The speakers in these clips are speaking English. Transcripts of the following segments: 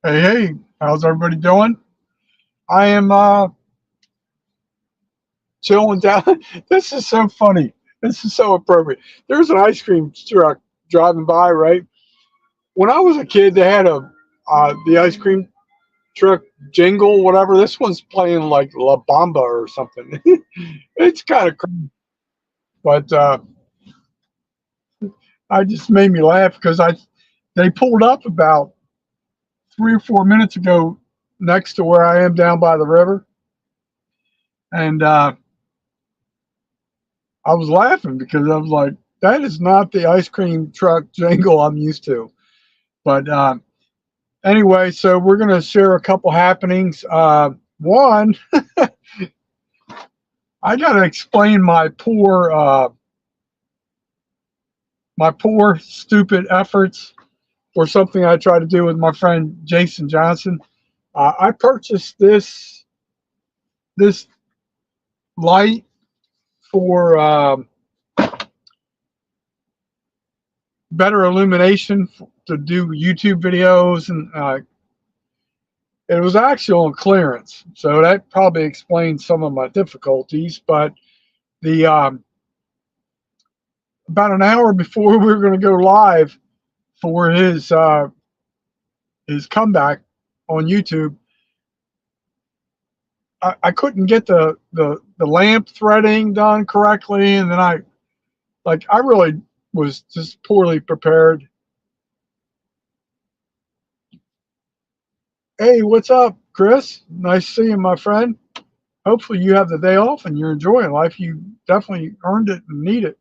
Hey, hey, how's everybody doing? I am chilling down. This is so funny. This is so appropriate. There's an ice cream truck driving by, right? When I was a kid, they had a the ice cream truck jingle, whatever. This one's playing like La Bamba or something. It's kind of crazy, but I just made me laugh because I they pulled up about 3 or 4 minutes ago next to where I am down by the river, and I was laughing because I was like, that is not the ice cream truck jingle I'm used to. But anyway, so we're going to share a couple happenings. One, I got to explain my poor, stupid efforts for something I tried to do with my friend Jason Johnson. I purchased this light for better illumination to do YouTube videos, and it was actually on clearance, so that probably explains some of my difficulties. But the about an hour before we were going to go live for his comeback on YouTube, I couldn't get the lamp threading done correctly, and then I really was just poorly prepared. Hey, what's up, Chris? Nice seeing my friend. Hopefully you have the day off and you're enjoying life. You definitely earned it and need it.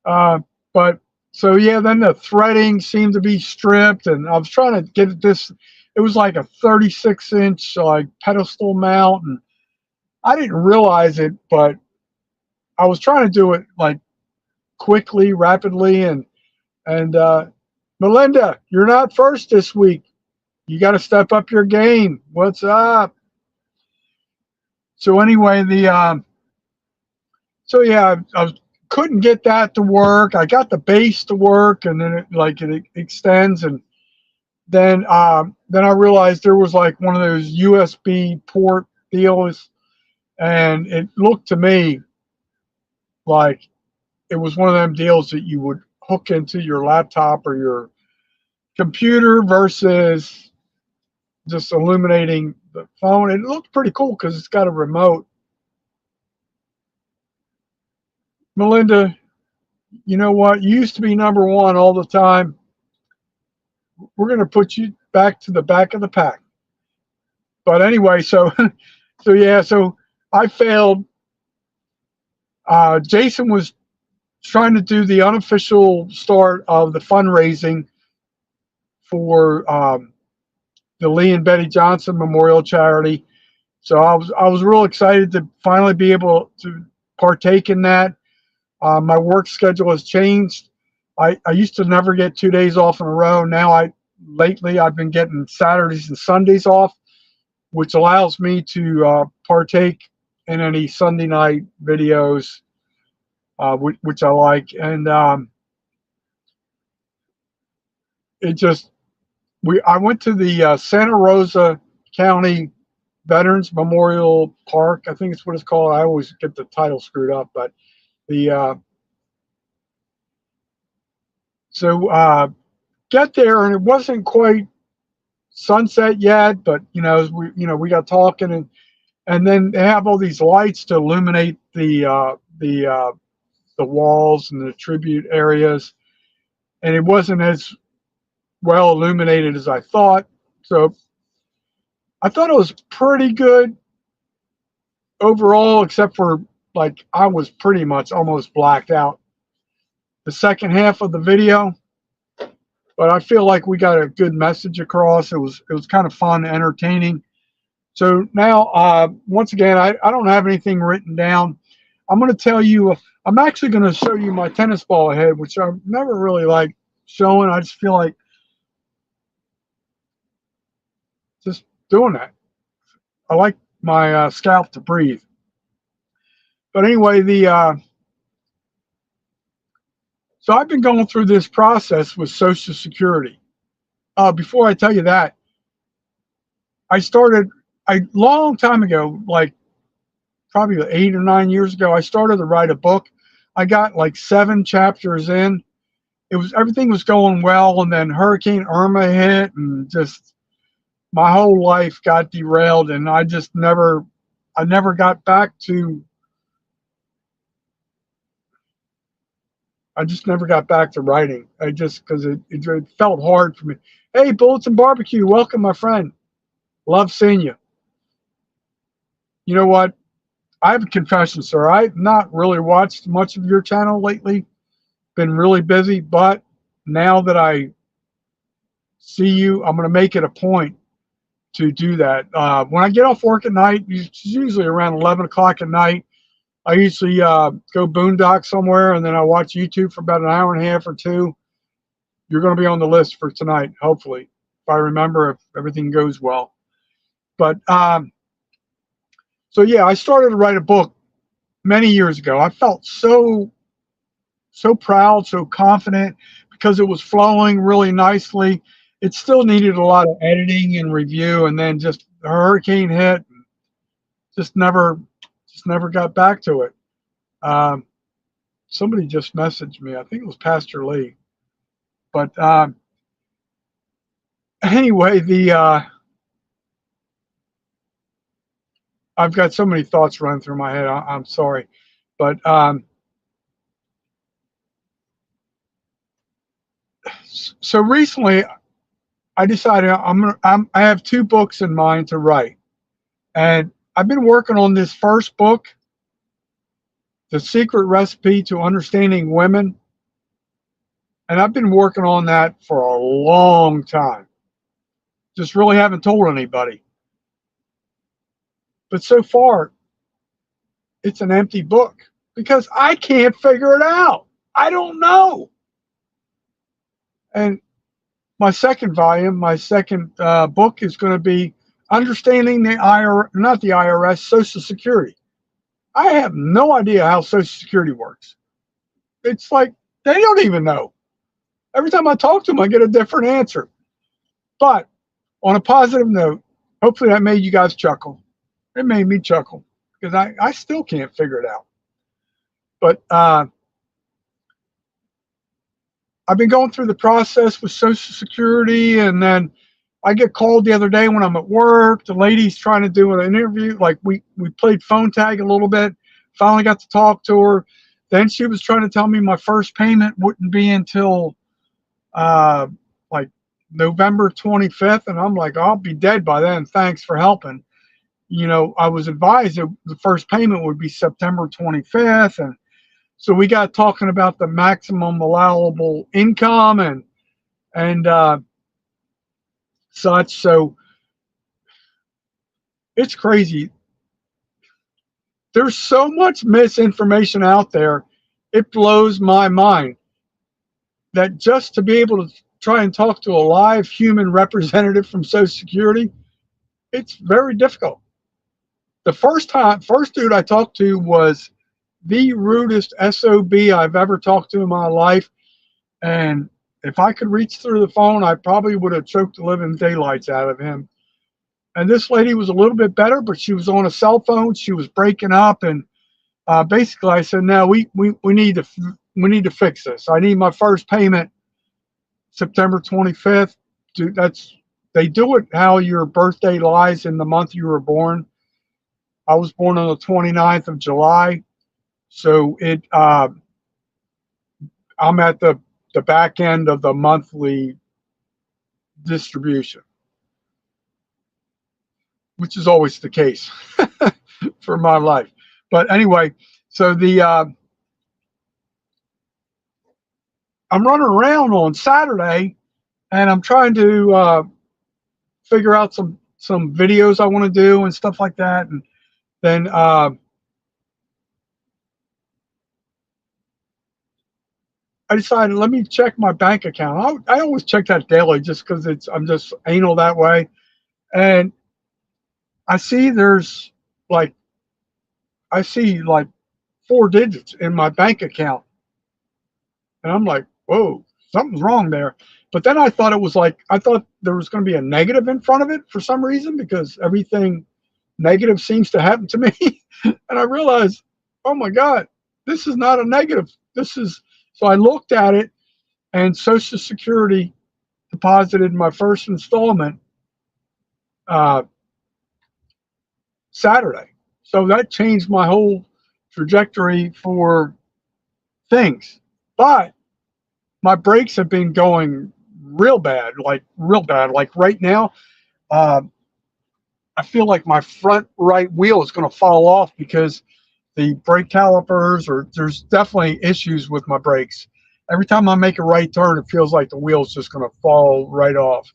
Uh, but so yeah, then the threading seemed to be stripped, and I was trying to get this. It was like a 36-inch like pedestal mount, and I didn't realize it, but I was trying to do it like quickly, rapidly, and Melinda, you're not first this week. You got to step up your game. What's up? So anyway, the so yeah, couldn't get that to work. I got the base to work, and then it extends, and then I realized there was like one of those USB port deals, and it looked to me like it was one of them deals that you would hook into your laptop or your computer versus just illuminating the phone. It looked pretty cool because it's got a remote. Melinda, you know what? You used to be number one all the time. We're going to put you back to the back of the pack. But anyway, so so yeah, so I failed. Jason was trying to do the unofficial start of the fundraising for the Lee and Betty Johnson Memorial Charity. So I was real excited to finally be able to partake in that. My work schedule has changed. I used to never get 2 days off in a row. Now lately I've been getting Saturdays and Sundays off, which allows me to partake in any Sunday night videos, which I like. And it just I went to the Santa Rosa County Veterans Memorial Park. I think it's what it's called. I always get the title screwed up, but the so get there, and it wasn't quite sunset yet, but as we got talking, and then they have all these lights to illuminate the walls and the tribute areas, and it wasn't as well illuminated as I thought. So I thought it was pretty good overall, except for like I was pretty much almost blacked out the second half of the video. But I feel like we got a good message across. It was kind of fun, entertaining. So now, once again, I don't have anything written down. I'm going to tell you. I'm actually going to show you my tennis ball head, which I've never really liked showing. I just feel like just doing that. I like my scalp to breathe. But anyway, the so I've been going through this process with Social Security. Before I tell you that, I started a long time ago, like probably 8 or 9 years ago. I started to write a book. I got like 7 chapters in. It was everything was going well, and then Hurricane Irma hit, and just my whole life got derailed, and I never got back to. I just never got back to writing. I just because it felt hard for me. Hey, Bullets and Barbecue, welcome, my friend. Love seeing you. You know what? I have a confession, sir. I've not really watched much of your channel lately. Been really busy, but now that I see you, I'm going to make it a point to do that. When I get off work at night, it's usually around 11 o'clock at night, I usually go boondock somewhere, and then I watch YouTube for about an hour and a half or two. You're going to be on the list for tonight, hopefully, if I remember, if everything goes well. But so yeah, I started to write a book many years ago. I felt so proud, so confident because it was flowing really nicely. It still needed a lot of editing and review, and then just the hurricane hit, just never got back to it. Um, Somebody just messaged me. I think it was Pastor Lee. But anyway, the I've got so many thoughts running through my head. I'm sorry, but so recently I decided I have 2 books in mind to write, and I've been working on this first book, The Secret Recipe to Understanding Women, and I've been working on that for a long time. Just really haven't told anybody. But so far, it's an empty book because I can't figure it out. I don't know. And my second volume, my second book is going to be Understanding the not the IRS, Social Security. I have no idea how Social Security works. It's like they don't even know. Every time I talk to them, I get a different answer. But on a positive note, hopefully that made you guys chuckle. It made me chuckle because I still can't figure it out. But I've been going through the process with Social Security, and then I get called the other day when I'm at work. The lady's trying to do an interview. Like we played phone tag a little bit. Finally got to talk to her. Then she was trying to tell me my first payment wouldn't be until like November 25th, and I'm like, I'll be dead by then. Thanks for helping. You know, I was advised that the first payment would be September 25th, and so we got talking about the maximum allowable income and such. So it's crazy. There's so much misinformation out there. It blows my mind that just to be able to try and talk to a live human representative from Social Security, it's very difficult. The first dude I talked to was the rudest SOB I've ever talked to in my life. And if I could reach through the phone, I probably would have choked the living daylights out of him. And this lady was a little bit better, but she was on a cell phone. She was breaking up, and basically I said, "No, we need to fix this. I need my first payment September 25th. They do it how your birthday lies in the month you were born. I was born on the 29th of July, so I'm at the back end of the monthly distribution, which is always the case for my life. But anyway, so I'm running around on Saturday, and I'm trying to figure out some videos I want to do and stuff like that, and then I decided let me check my bank account. I always check that daily just because I'm just anal that way, and I see I see like 4 digits in my bank account, and I'm like, whoa, something's wrong there. But then I thought it was like, I thought there was going to be a negative in front of it for some reason, because everything negative seems to happen to me. And I realized, oh my God, this is not a negative. This is, so I looked at it, and Social Security deposited my first installment uh, Saturday. So that changed my whole trajectory for things. But my brakes have been going real bad, like real bad. Like right now, uh, I feel like my front right wheel is going to fall off because the brake calipers, or there's definitely issues with my brakes. Every time I make a right turn, it feels like the wheel's just going to fall right off.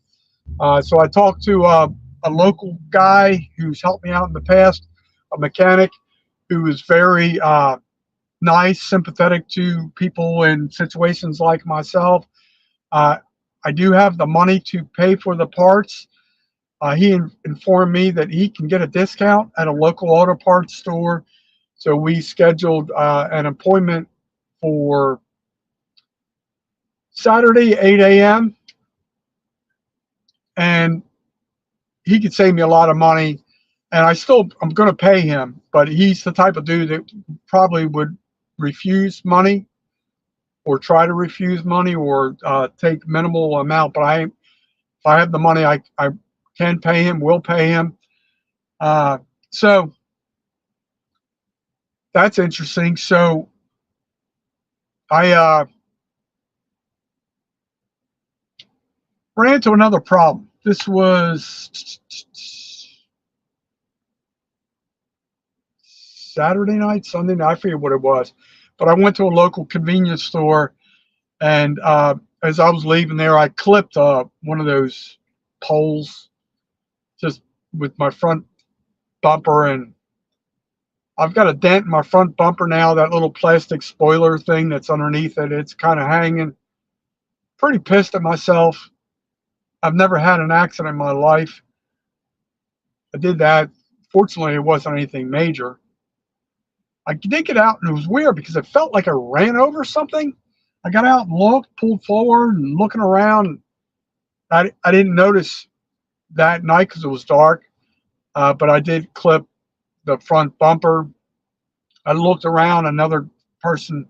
So I talked to a local guy who's helped me out in the past, a mechanic who is very nice, sympathetic to people in situations like myself. Uh, I do have the money to pay for the parts. He informed me that he can get a discount at a local auto parts store. So we scheduled an appointment for Saturday, 8 a.m. And he could save me a lot of money. And I'm going to pay him, but he's the type of dude that probably would refuse money, or try to refuse money, or take minimal amount. But if I have the money, I can pay him, will pay him. So that's interesting. So I ran into another problem. This was Saturday night, Sunday night, I forget what it was. But I went to a local convenience store, and as I was leaving there, I clipped one of those poles just with my front bumper, and I've got a dent in my front bumper now. That little plastic spoiler thing that's underneath it, it's kind of hanging. Pretty pissed at myself. I've never had an accident in my life. I did that. Fortunately, it wasn't anything major. I did get out, and it was weird because it felt like I ran over something. I got out and looked, pulled forward, and looking around. I didn't notice that night because it was dark, but I did clip the front bumper. I looked around. Another person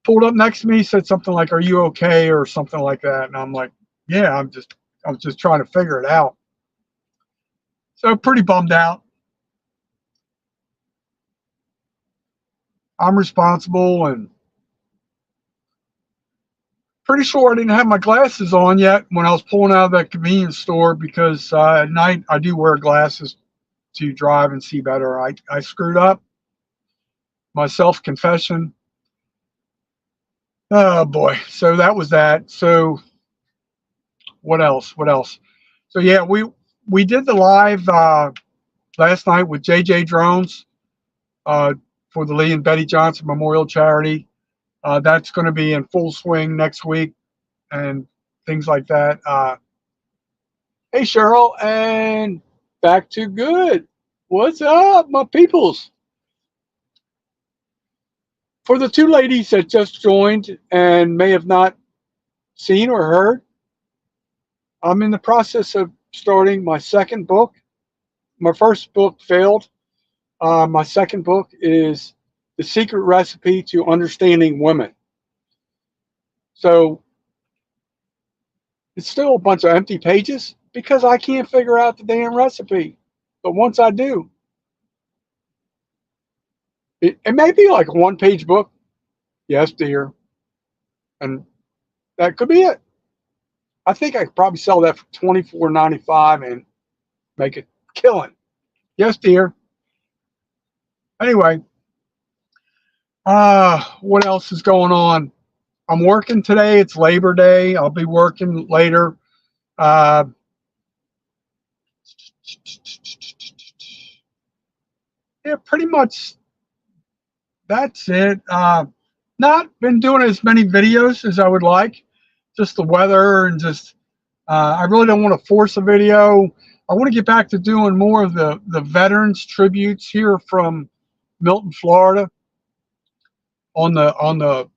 pulled up next to me, said something like, "Are you okay?" or something like that. And I'm like, "Yeah, I was just trying to figure it out." So pretty bummed out. I'm responsible, and pretty sure I didn't have my glasses on yet when I was pulling out of that convenience store, because at night I do wear glasses to drive and see better. I screwed up. My self-confession. Oh boy. So that was that. So what else? What else? So yeah, we did the live last night with JJ Drones uh, for the Lee and Betty Johnson Memorial Charity. That's going to be in full swing next week, and things like that. Hey, Cheryl, and back to good. What's up, my peoples? For the two ladies that just joined and may have not seen or heard, I'm in the process of starting my second book. My first book failed. My second book is The Secret Recipe to Understanding Women. So it's still a bunch of empty pages because I can't figure out the damn recipe. But once I do, it may be like a one-page book. Yes, dear. And that could be it. I think I could probably sell that for $24.95 and make a killing. Yes, dear. Anyway, what else is going on? I'm working today. It's Labor Day. I'll be working later. Uh, yeah, pretty much that's it. Not been doing as many videos as I would like. Just the weather, and just I really don't want to force a video. I want to get back to doing more of the veterans tributes here from Milton, Florida, on the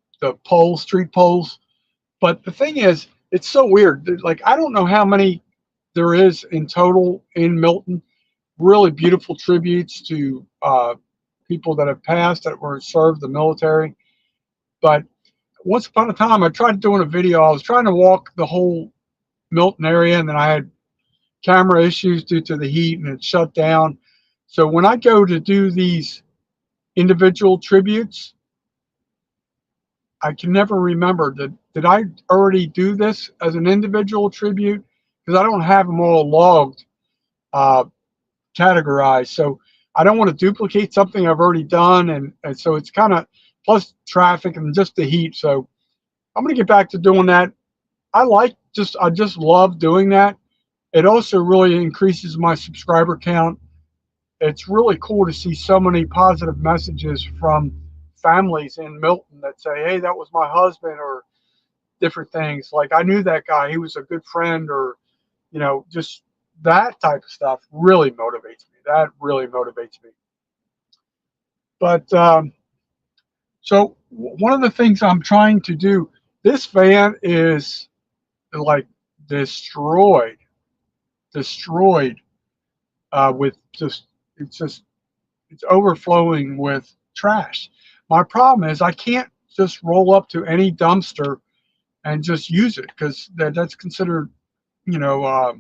pole, street poles. But the thing is, it's so weird. Like, I don't know how many there is in total in Milton. Really beautiful tributes to people that have passed that were served the military. But once upon a time, I tried doing a video. I was trying to walk the whole Milton area, and then I had camera issues due to the heat, and it shut down. So when I go to do these individual tributes, I can never remember did I already do this as an individual tribute, because I don't have them all logged, uh, categorized. So I don't want to duplicate something I've already done, and so it's kind of, plus traffic and just the heat. So I'm going to get back to doing that. I just love doing that. It also really increases my subscriber count. It's really cool to see so many positive messages from families in Milton that say, hey, that was my husband, or different things. Like, I knew that guy, he was a good friend, or, just that type of stuff really motivates me. That really motivates me. But so one of the things I'm trying to do, this van is like destroyed, destroyed, with it's overflowing with trash. My problem is I can't just roll up to any dumpster and just use it, because that's considered, you know, uh,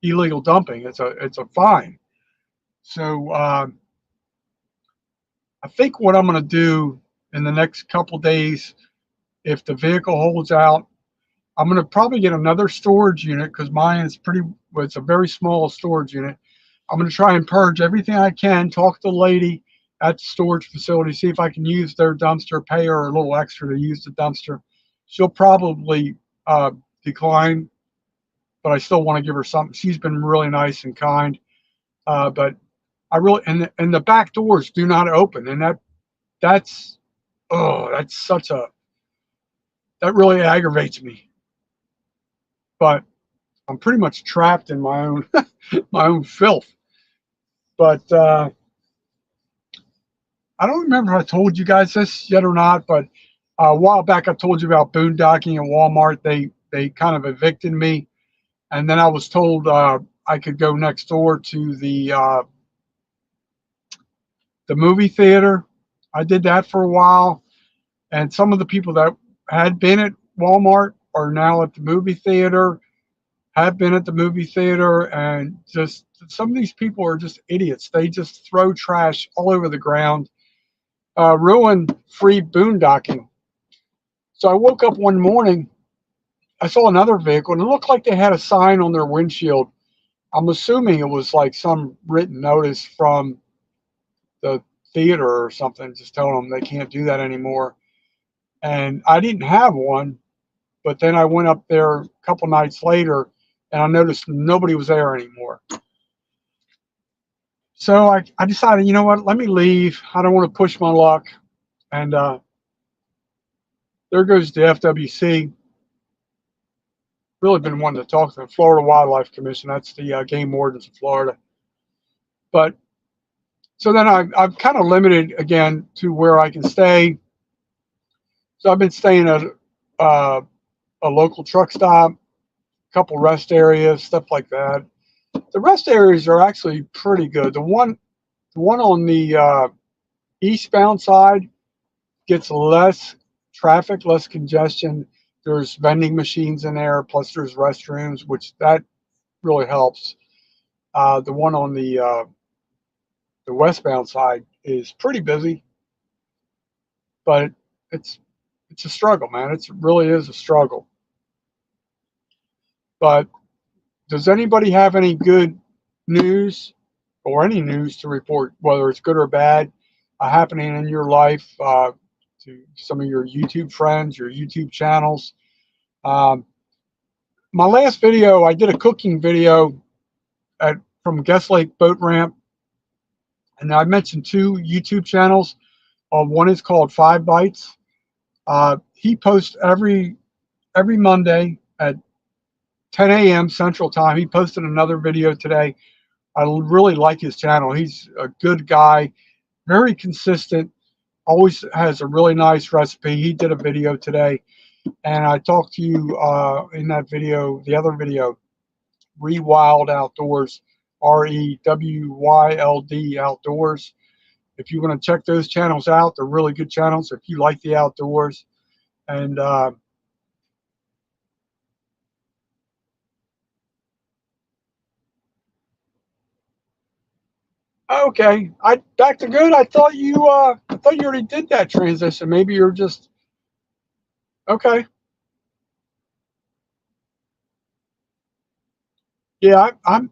illegal dumping. It's a fine. So I think what I'm going to do in the next couple days, if the vehicle holds out, I'm going to probably get another storage unit, because mine is it's a very small storage unit. I'm going to try and purge everything I can, talk to the lady at the storage facility, see if I can use their dumpster, pay her a little extra to use the dumpster. She'll probably decline, but I still want to give her something. She's been really nice and kind. But I really, and the back doors do not open. And that's, oh, that's that really aggravates me. But I'm pretty much trapped in my own, my own filth. But I don't remember if I told you guys this yet or not, but a while back I told you about boondocking at Walmart. They kind of evicted me, and then I was told I could go next door to the movie theater. I did that for a while, and some of the people that had been at Walmart are now at the movie theater, have been at the movie theater, and just some of these people are just idiots. They just throw trash all over the ground, ruin free boondocking. So I woke up one morning, I saw another vehicle, and it looked like they had a sign on their windshield. I'm assuming it was like some written notice from the theater or something, just telling them they can't do that anymore. And I didn't have one, but then I went up there a couple nights later, and I noticed nobody was there anymore. So I decided, you know what, let me leave. I don't want to push my luck. And there goes the FWC. Really been wanting to talk to the Florida Wildlife Commission. That's the game wardens of Florida. But so then I've kind of limited again to where I can stay. So I've been staying at a local truck stop, a couple rest areas, stuff like that. The rest areas are actually pretty good. The one on the eastbound side gets less traffic, less congestion. There's vending machines in there, plus there's restrooms, which that really helps. The one on the westbound side is pretty busy, but it's a struggle, man. It really is a struggle. But does anybody have any good news or any news to report, whether it's good or bad, happening in your life, to some of your YouTube friends, your YouTube channels? My last video, I did a cooking video from Guest Lake Boat Ramp, and I mentioned two YouTube channels. One is called 5 Bites. He posts every Monday at 10 a.m. Central Time. He posted another video today. I really like his channel. He's a good guy, very consistent, always has a really nice recipe. He did a video today. And I talked to you in that video, the other video, Rewild Outdoors, REWYLD Outdoors. If you want to check those channels out, they're really good channels if you like the outdoors. And okay, I back to good. I thought you already did that transition. Maybe you're just okay. Yeah, I'm.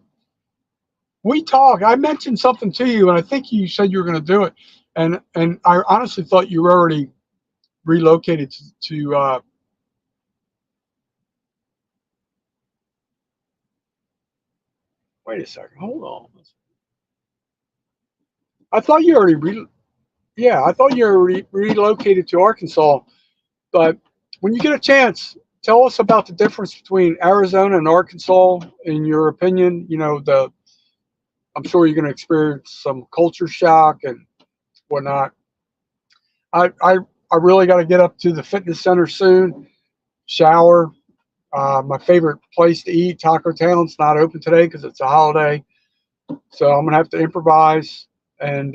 We talked. I mentioned something to you, and I think you said you were going to do it. And I honestly thought you were already relocated to wait a second. Hold on. I thought you already yeah, I thought you already relocated to Arkansas. But when you get a chance, tell us about the difference between Arizona and Arkansas. In your opinion, the I'm sure you're going to experience some culture shock and whatnot. I I, I really got to get up to the fitness center soon. Shower. My favorite place to eat, Taco Town's not open today because it's a holiday. So I'm gonna have to improvise and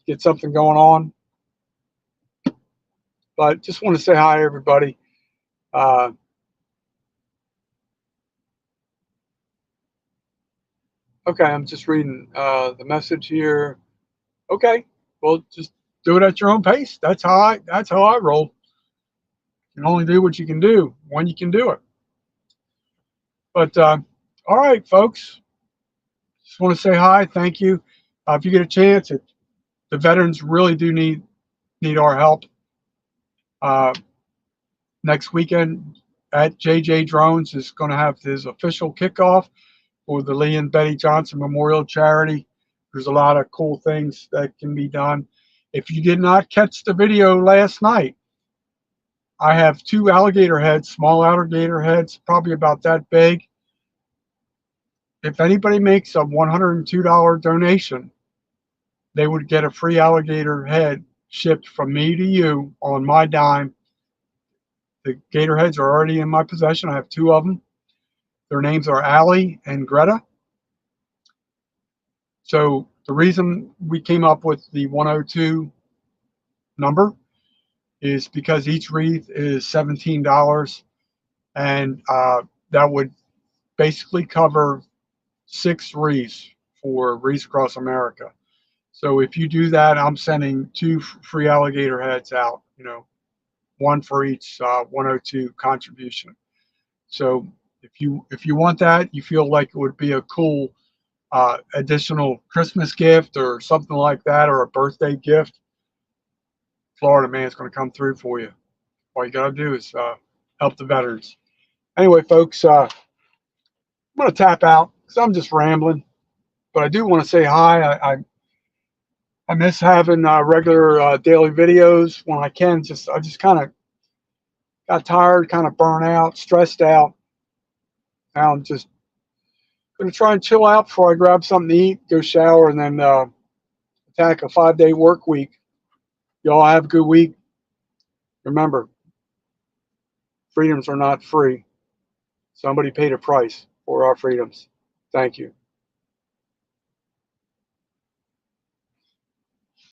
get something going on. But just want to say hi, everybody. Uh, okay, I'm just reading the message here. Okay, well, just do it at your own pace. That's how I roll. You can only do what you can do when you can do it. But all right, folks. Just want to say hi. Thank you. If you get a chance, the veterans really do need our help. Uh, Next weekend at JJ Drones is going to have his official kickoff for the Lee and Betty Johnson Memorial Charity. There's a lot of cool things that can be done. If you did not catch the video last night, I have two alligator heads, small alligator heads, probably about that big. If anybody makes a $102 donation, they would get a free alligator head shipped from me to you on my dime. The gator heads are already in my possession. I have two of them. Their names are Allie and Greta. So the reason we came up with the 102 number is because each wreath is $17, and that would basically cover 6 wreaths for Wreaths Across America. So if you do that, I'm sending two free alligator heads out. One for each 102 contribution. So if you want that, you feel like it would be a cool additional Christmas gift or something like that, or a birthday gift, Florida Man's going to come through for you. All you got to do is help the veterans. Anyway, folks, I'm going to tap out because I'm just rambling, but I do want to say hi. I miss having regular daily videos when I can. I just kind of got tired, kind of burnt out, stressed out. Now I'm just going to try and chill out before I grab something to eat, go shower, and then attack a 5-day work week. Y'all have a good week. Remember, freedoms are not free. Somebody paid a price for our freedoms. Thank you.